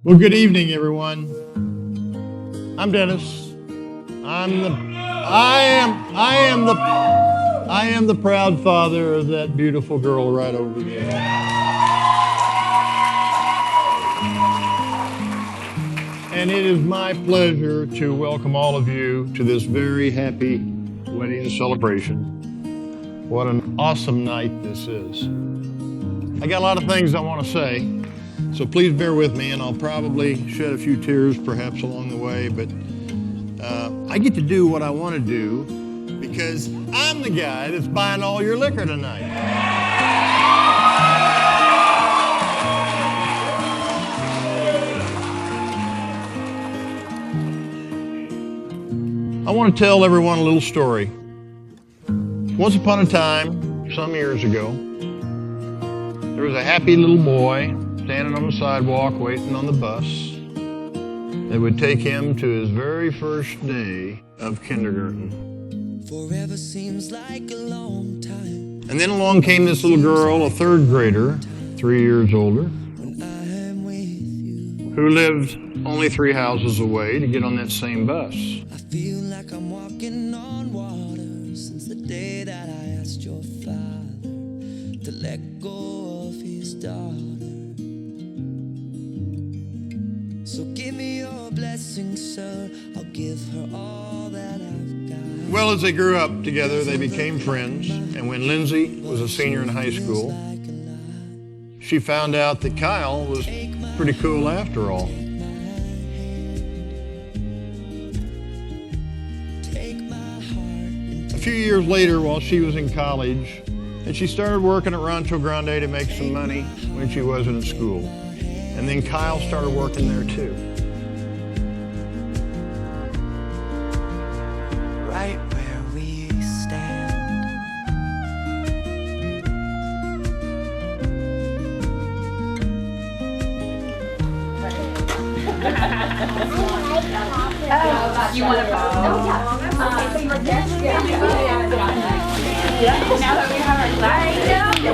Well, good evening, everyone. I'm Dennis. I am the proud father of that beautiful girl right over there. And it is my pleasure to welcome all of you to this very happy wedding celebration. What an awesome night this is. I got a lot of things I want to say. So please bear with me, and I'll probably shed a few tears perhaps along the way, but I get to do what I want to do because I'm the guy that's buying all your liquor tonight. I want to tell everyone a little story. Once upon a time, some years ago, there was a happy little boy standing on the sidewalk waiting on the bus that would take him to his very first day of kindergarten. Forever seems like a long time. And then along came this little girl, a third grader, 3 years older, When I am with you, who lived only 3 houses away to get on that same bus. I feel like I'm walking on water since the day that I asked your father to let go of his daughter. So give me your blessing, sir. I'll give her all that I've got. Well, as they grew up together, they became friends. And when Lindsay was a senior in high school, Like a lie. she found out that Kyle was pretty cool after all. Take my heart and A few years later, while she was in college, and she started working at Rancho Grande to make some money when she wasn't in school. And then Kyle started working there too. right where we stand. You want to follow? Okay, so you're guest. Now that we have our flag,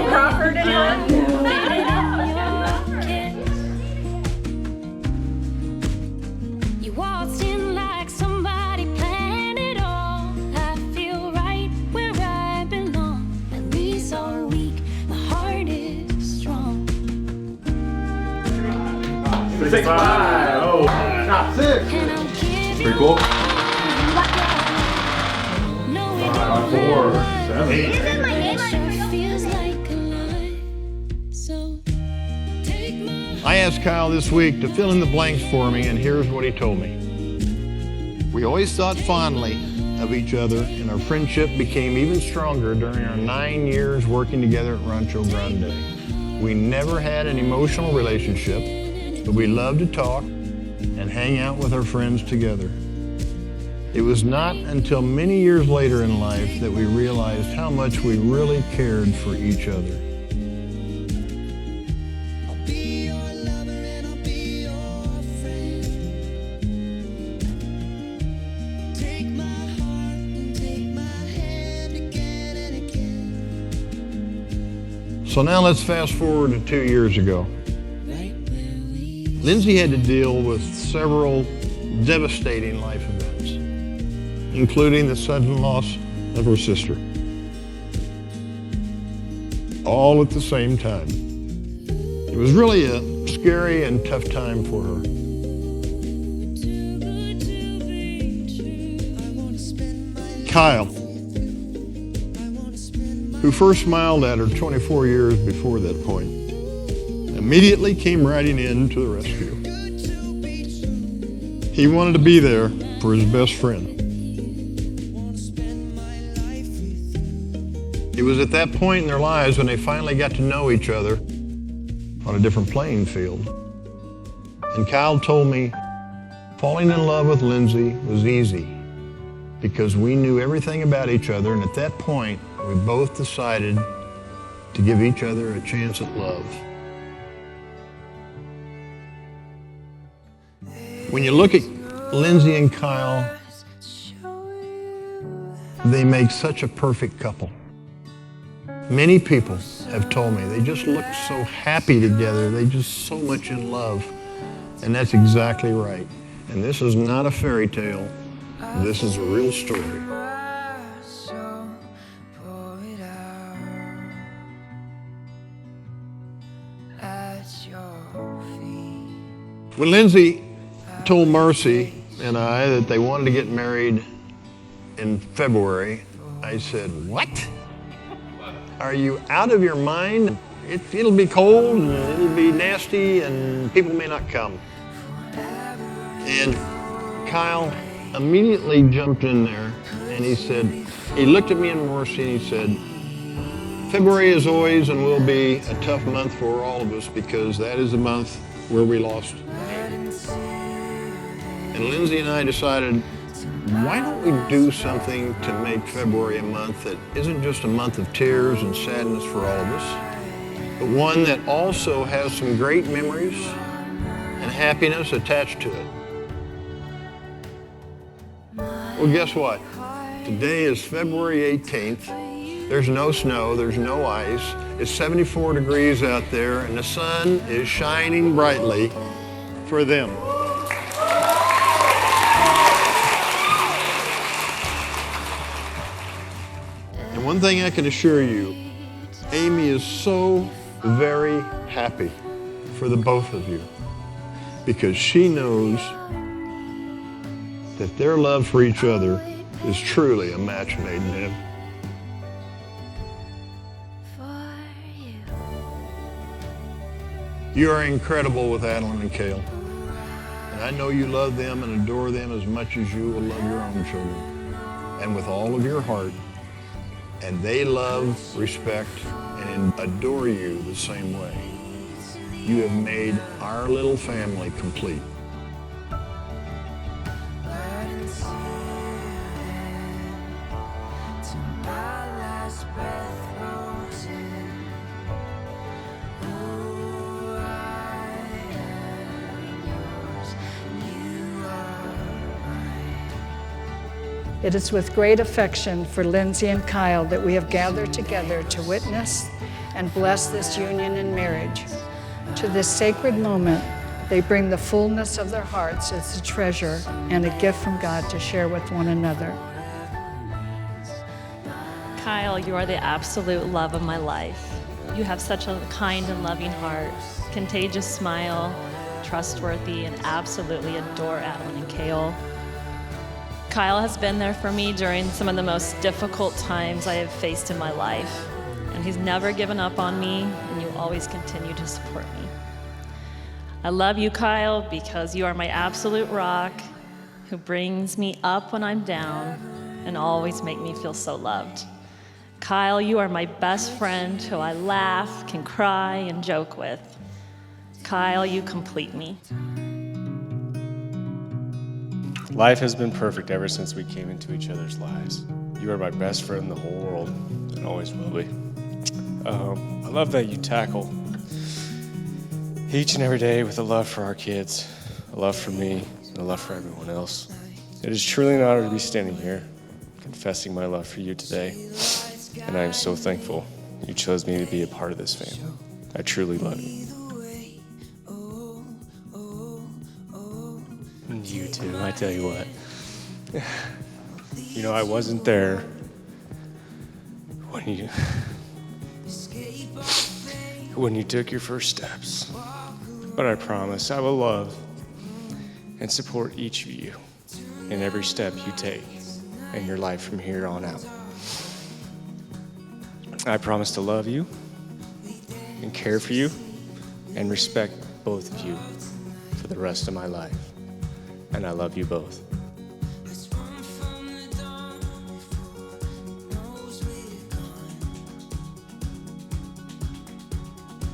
Crawford and You waltzed in like somebody planned it all. I feel right where I belong. My knees are weak, my heart is strong. 6'5". Oh, not 6. And I'm giving Pretty cool. no, it 4, 7. sure feels like a lie. So take my I asked Kyle this week to fill in the blanks for me, and here's what he told me. We always thought fondly of each other, and our friendship became even stronger during our 9 years working together at Rancho Grande. We never had an emotional relationship, but we loved to talk and hang out with our friends together. It was not until many years later in life that we realized how much we really cared for each other. I'll be your lover and I'll be your friend. Take my heart and take my hand again and again. So now let's fast forward to 2 years ago. Right where we Lindsay had to deal with several devastating life events, including the sudden loss of her sister, all at the same time. It was really a scary and tough time for her. Kyle, who first smiled at her 24 years before that point, immediately came riding in to the rescue. He wanted to be there for his best friend. It was at that point in their lives when they finally got to know each other on a different playing field. And Kyle told me falling in love with Lindsay was easy because we knew everything about each other, and at that point, we both decided to give each other a chance at love. When you look at Lindsay and Kyle, they make such a perfect couple. Many people have told me they just look so happy together. They just so much in love. And that's exactly right. And this is not a fairy tale. This is a real story. When Lindsay told Marcy and I that they wanted to get married in February, I said, "What? Are you out of your mind? It'll be cold and it'll be nasty and people may not come." And Kyle immediately jumped in there and he looked at me and Marcy and he said, "February is always and will be a tough month for all of us because that is the month where we lost." And Lindsay and I decided, why don't we do something to make February a month that isn't just a month of tears and sadness for all of us, but one that also has some great memories and happiness attached to it. Well, guess what? Today is February 18th. There's no snow, there's no ice. It's 74 degrees out there and the sun is shining brightly for them. And one thing I can assure you, Amy is so very happy for the both of you because she knows that their love for each other is truly a match made in heaven. You are incredible with Adeline and Kyle. And I know you love them and adore them as much as you will love your own children. And with all of your heart. And they love, respect, and adore you the same way. You have made our little family complete. It is with great affection for Lindsay and Kyle that we have gathered together to witness and bless this union and marriage. To this sacred moment, they bring the fullness of their hearts as a treasure and a gift from God to share with one another. Kyle, you are the absolute love of my life. You have such a kind and loving heart, contagious smile, trustworthy, and absolutely adore Adeline and Kyle. Kyle has been there for me during some of the most difficult times I have faced in my life, and he's never given up on me, and you always continue to support me. I love you, Kyle, because you are my absolute rock, who brings me up when I'm down, and always make me feel so loved. Kyle, you are my best friend, who I laugh, can cry, and joke with. Kyle, you complete me. Life has been perfect ever since we came into each other's lives. You are my best friend in the whole world, and always will be. I love that you tackle each and every day with a love for our kids, a love for me, and a love for everyone else. It is truly an honor to be standing here, confessing my love for you today, and I am so thankful you chose me to be a part of this family. I truly love you. You too, I tell you what. You know, I wasn't there when you took your first steps, but I promise I will love and support each of you in every step you take in your life from here on out. I promise to love you and care for you and respect both of you for the rest of my life. And I love you both.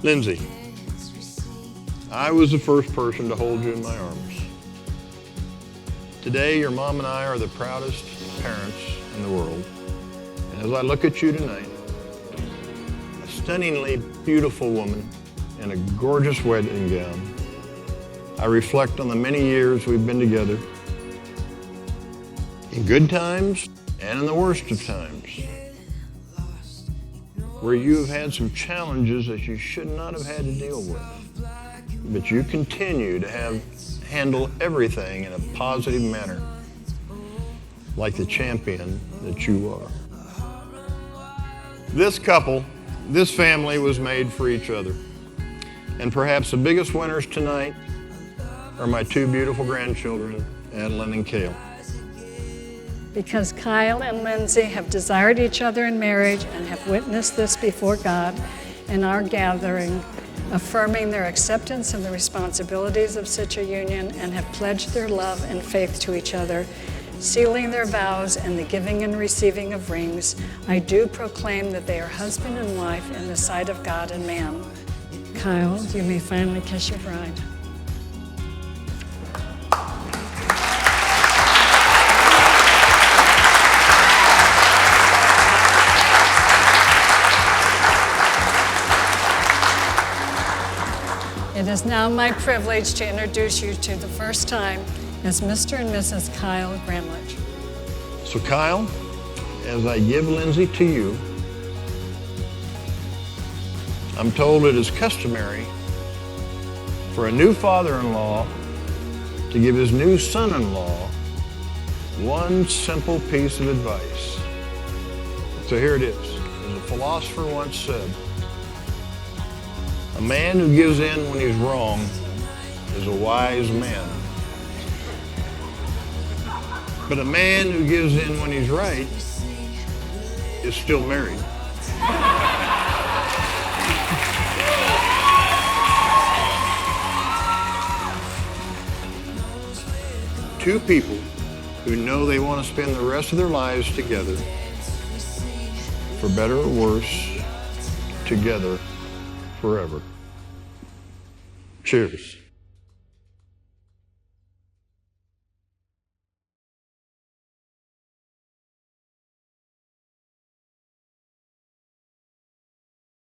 Lindsay, I was the first person to hold you in my arms. Today, your mom and I are the proudest parents in the world. And as I look at you tonight, a stunningly beautiful woman in a gorgeous wedding gown, I reflect on the many years we've been together, in good times and in the worst of times, where you have had some challenges that you should not have had to deal with. but you continue to handle everything in a positive manner, like the champion that you are. This couple, this family was made for each other. And perhaps the biggest winners tonight are my two beautiful grandchildren, Adeline and Kyle. Because Kyle and Lindsay have desired each other in marriage and have witnessed this before God in our gathering, affirming their acceptance of the responsibilities of such a union, and have pledged their love and faith to each other, sealing their vows and the giving and receiving of rings, I do proclaim that they are husband and wife in the sight of God and man. Kyle, you may finally kiss your bride. It is now my privilege to introduce you to the first time as Mr. and Mrs. Kyle Gramlich. So Kyle, as I give Lindsay to you, I'm told it is customary for a new father-in-law to give his new son-in-law one simple piece of advice. So here it is. As a philosopher once said, a man who gives in when he's wrong is a wise man. But a man who gives in when he's right is still married. Two people who know they want to spend the rest of their lives together, for better or worse, together forever. Cheers.